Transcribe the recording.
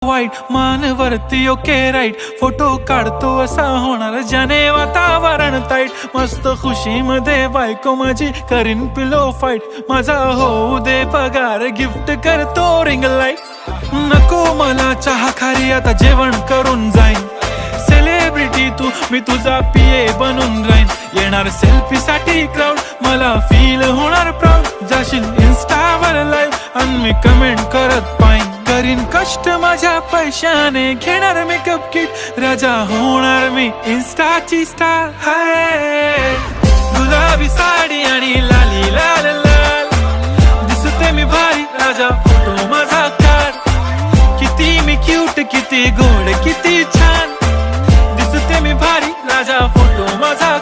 वाईट मानवरती okay right photo काढतो असा होणार ज्याने वातावरण ताईट मस्त खुशीमध्ये बायको माझी करीन पिलो फाईट माझा होऊ दे पगार गिफ्ट करतो रिंग लाईट नको मला चहा खारी आता जेवण करून जाईन सेलिब्रिटी तू मी तुझा पिये बनून राहीन येणार सेल्फी साठी क्राऊड मला फील होणार प्राऊड जाशील इन्स्टावर लाईव्ह आणि मी कमेंट करत पाईन करीन कष्ट माझ्या पैशाने घेणार मेकअप किट राजा होणार मी इन्स्टाची स्टार हाय गुलाबी साडी आणि लाली लाल लाल दिसते मी भारी राजा फोटो माझा काढ किती मी क्यूट किती गोड किती छान दिसते मी भारी राजा फोटो माझा